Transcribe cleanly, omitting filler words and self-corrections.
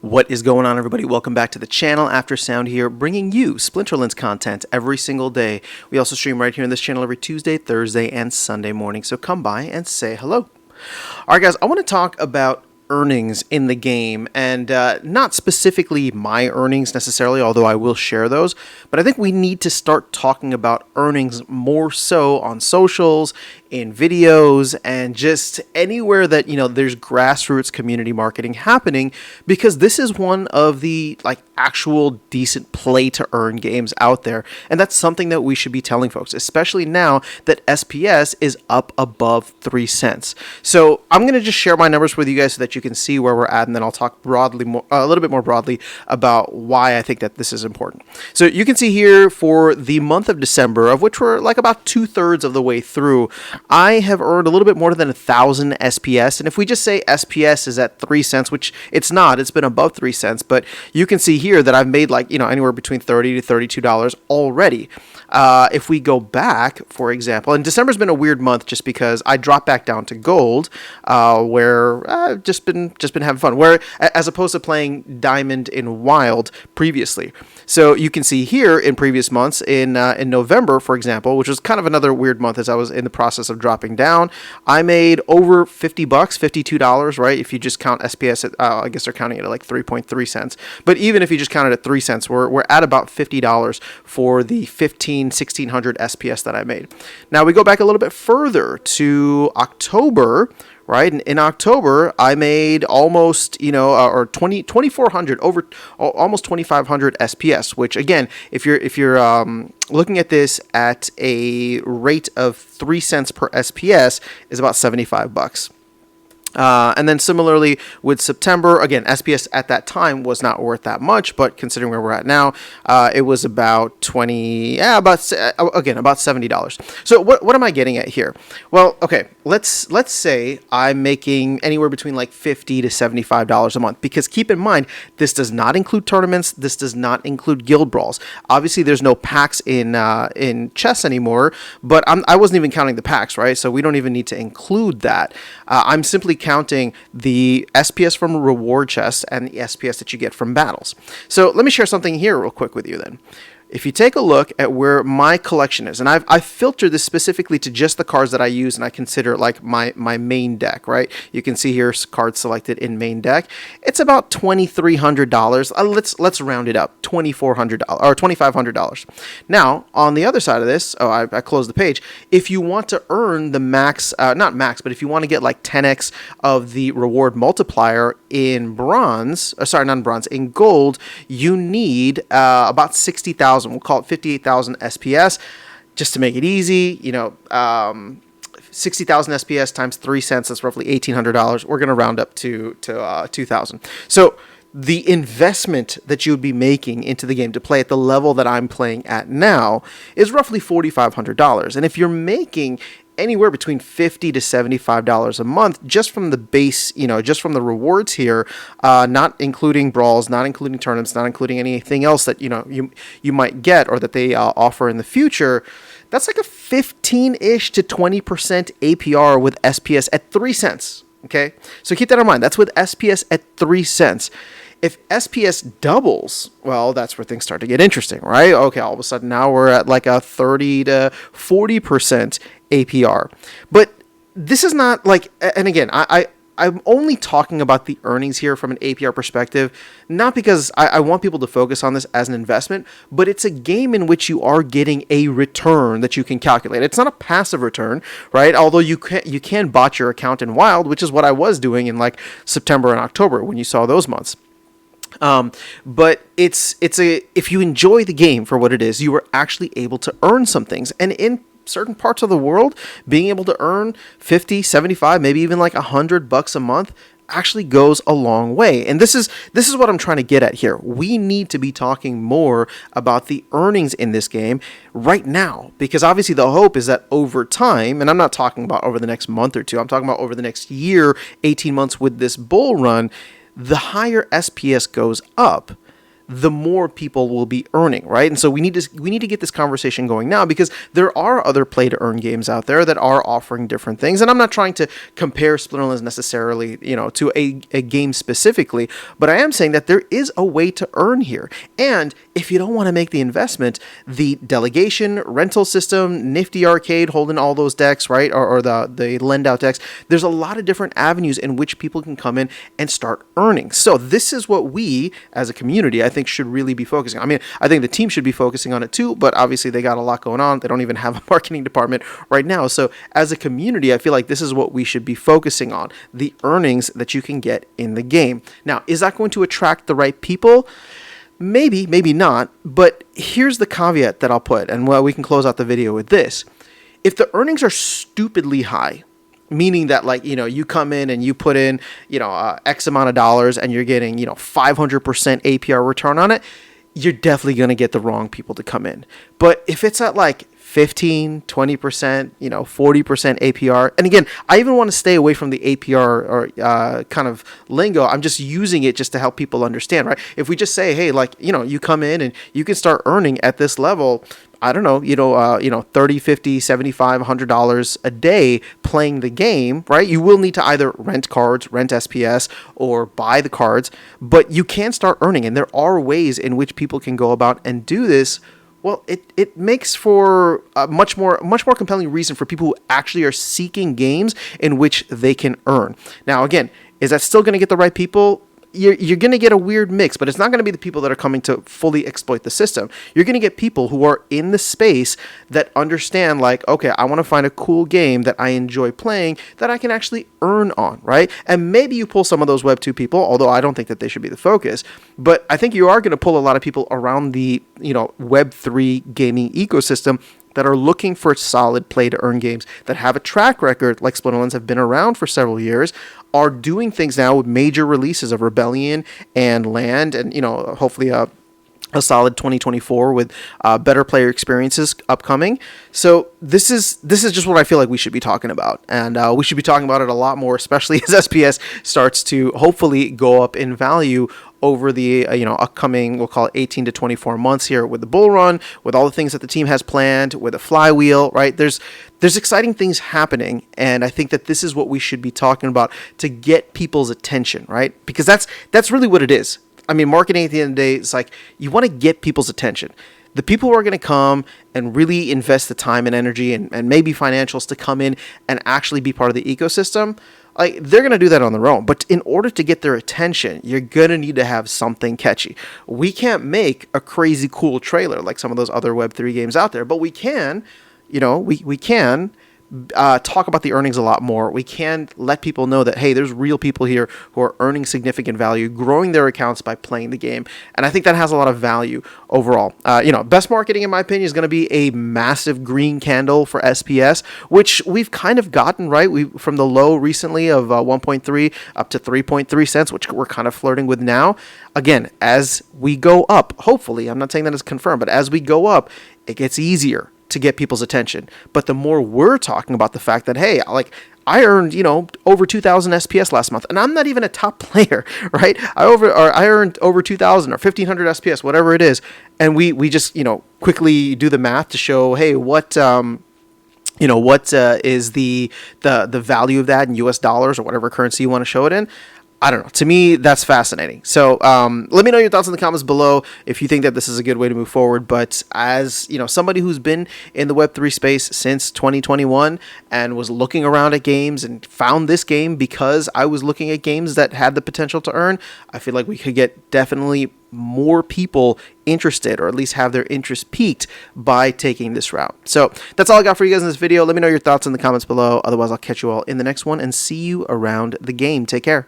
What is going on, everybody? Welcome back to the channel. After Sound here, bringing you Splinterlands content every single day. We also stream right here on this channel every Tuesday, Thursday, and Sunday morning, so come by and say hello. All right, guys, I want to talk about earnings in the game, and not specifically my earnings necessarily, although I will share those, but I think we need to start talking about earnings more so on socials, in videos, and just anywhere that, you know, there's grassroots community marketing happening, because this is one of the actual decent play to earn games out there, and that's something that we should be telling folks, especially now that SPS is up above 3 cents. So I'm going to just share my numbers with you guys so that you can see where we're at, and then I'll talk broadly, a little bit more broadly about why I think that this is important. So you can see here for the month of December, of which we're like about 2/3 of the way through, I have earned a little bit more than 1,000 SPS, and if we just say SPS is at 3 cents, which it's not, it's been above 3 cents, but you can see here that I've made anywhere between $30 to $32 already. If we go back, for example, and December's been a weird month just because I dropped back down to gold, where I've just been having fun, where as opposed to playing diamond in wild previously. So you can see here in previous months, in November, for example, which was kind of another weird month as I was in the process of dropping down, I made over $50, $52, right? If you just count SPS, I guess they're counting it at like 3.3 cents. But even if you just count it at 3 cents, we're at about $50 for the 1600 SPS that I made. Now we go back a little bit further to October, right? In October, I made almost, or 2,400, over almost 2,500 SPS, which again, if you're looking at this at a rate of 3 cents per SPS, is about $75. And then similarly with September, again, SPS at that time was not worth that much, but considering where we're at now, it was about about $70. So what am I getting at here? Well, okay, let's say I'm making anywhere between like $50 to $75 a month, because keep in mind, this does not include tournaments. This does not include guild brawls. Obviously, there's no packs in chess anymore, but I wasn't even counting the packs, right? So we don't even need to include that. I'm simply counting the SPS from reward chests and the SPS that you get from battles. So let me share something here real quick with you then. If you take a look at where my collection is, and I've filtered this specifically to just the cards that I use and I consider like my main deck, right? You can see here cards selected in main deck. It's about $2,300. Let's round it up, $2,400 or $2,500. Now on the other side of this, I closed the page. If you want to earn the max, not max, but if you want to get like 10x of the reward multiplier in bronze, not in bronze, in gold, you need about 60,000. We'll call it 58,000 SPS, just to make it easy. 60,000 SPS times 3 cents, that's roughly $1,800. We're going to round up to 2,000. So the investment that you would be making into the game to play at the level that I'm playing at now is roughly $4,500. And if you're making anywhere between $50 to $75 a month just from the base, just from the rewards here, not including brawls, not including tournaments, not including anything else that you might get or that they offer in the future. That's like a 15-ish to 20% APR with SPS at 3 cents. Okay, so keep that in mind. That's with SPS at 3 cents. If SPS doubles, well, that's where things start to get interesting, right? Okay, all of a sudden now we're at like a 30 to 40% APR. But this is not like, and again, I'm only talking about the earnings here from an APR perspective, not because I want people to focus on this as an investment, but it's a game in which you are getting a return that you can calculate. It's not a passive return, right? Although you can bot your account in Wild, which is what I was doing in like September and October when you saw those months. But if you enjoy the game for what it is, you are actually able to earn some things. And in certain parts of the world, being able to earn 50, 75, maybe even like $100 a month actually goes a long way. And this is what I'm trying to get at here. We need to be talking more about the earnings in this game right now, because obviously the hope is that over time, and I'm not talking about over the next month or two, I'm talking about over the next year, 18 months with this bull run, the higher SPS goes up, the more people will be earning, right? And so we need to get this conversation going now, because there are other play to earn games out there that are offering different things. And I'm not trying to compare Splinterlands necessarily, to a game specifically, but I am saying that there is a way to earn here. And if you don't want to make the investment, the delegation, rental system, Nifty Arcade holding all those decks, right? Or the lend out decks. There's a lot of different avenues in which people can come in and start earning. So this is what we as a community, I think, should really be focusing on. I mean, I think the team should be focusing on it too, but obviously they got a lot going on. They don't even have a marketing department right now. So as a community, I feel like this is what we should be focusing on, the earnings that you can get in the game. Now, is that going to attract the right people? Maybe, maybe not. But here's the caveat that I'll put, and well, we can close out the video with this. If the earnings are stupidly high, meaning that, like, you come in and you put in, X amount of dollars and you're getting, 500% APR return on it, you're definitely going to get the wrong people to come in. But if it's at like 15, 20%, 40% APR. And again, I even want to stay away from the APR or kind of lingo. I'm just using it just to help people understand, right? If we just say, hey, like, you come in and you can start earning at this level, I don't know, $30, $50, $75, $100 a day playing the game, right? You will need to either rent cards, rent SPS, or buy the cards, but you can start earning, and there are ways in which people can go about and do this. Well, it makes for a much more compelling reason for people who actually are seeking games in which they can earn. Now, again, is that still going to get the right people? You're going to get a weird mix, but it's not going to be the people that are coming to fully exploit the system. You're going to get people who are in the space that understand, like, okay, I want to find a cool game that I enjoy playing that I can actually earn on, right? And maybe you pull some of those Web 2 people, although I don't think that they should be the focus, but I think you are going to pull a lot of people around the, Web 3 gaming ecosystem that are looking for solid play-to-earn games that have a track record, like Splinterlands have been around for several years, are doing things now with major releases of Rebellion and Land, and hopefully a solid 2024 with better player experiences upcoming. So this is just what I feel like we should be talking about, and we should be talking about it a lot more, especially as SPS starts to hopefully go up in value over the upcoming, we'll call it 18 to 24 months here, with the bull run, with all the things that the team has planned, with a flywheel, right? There's exciting things happening, and I think that this is what we should be talking about to get people's attention, right? Because that's really what it is. I mean, marketing at the end of the day, it's like you want to get people's attention. The people who are going to come and really invest the time and energy and maybe financials to come in and actually be part of the ecosystem, like, they're going to do that on their own. But in order to get their attention, you're going to need to have something catchy. We can't make a crazy cool trailer like some of those other Web3 games out there, but we can, we can talk about the earnings a lot more. We can let people know that, hey, there's real people here who are earning significant value, growing their accounts by playing the game. And I think that has a lot of value overall. Best marketing, in my opinion, is going to be a massive green candle for SPS, which we've kind of gotten, right? From the low recently of 1.3 up to 3.3 cents, which we're kind of flirting with now. Again, as we go up, hopefully, I'm not saying that it's confirmed, but as we go up, it gets easier to get people's attention. But the more we're talking about the fact that, hey, like, I earned, over 2,000 SPS last month, and I'm not even a top player, right? I earned over 2,000 or 1,500 SPS, whatever it is, and we just, quickly do the math to show, hey, what is the value of that in US dollars or whatever currency you want to show it in. I don't know. To me, that's fascinating. So let me know your thoughts in the comments below if you think that this is a good way to move forward. But as somebody who's been in the Web3 space since 2021 and was looking around at games and found this game because I was looking at games that had the potential to earn, I feel like we could get definitely more people interested, or at least have their interest piqued by taking this route. So that's all I got for you guys in this video. Let me know your thoughts in the comments below. Otherwise, I'll catch you all in the next one and see you around the game. Take care.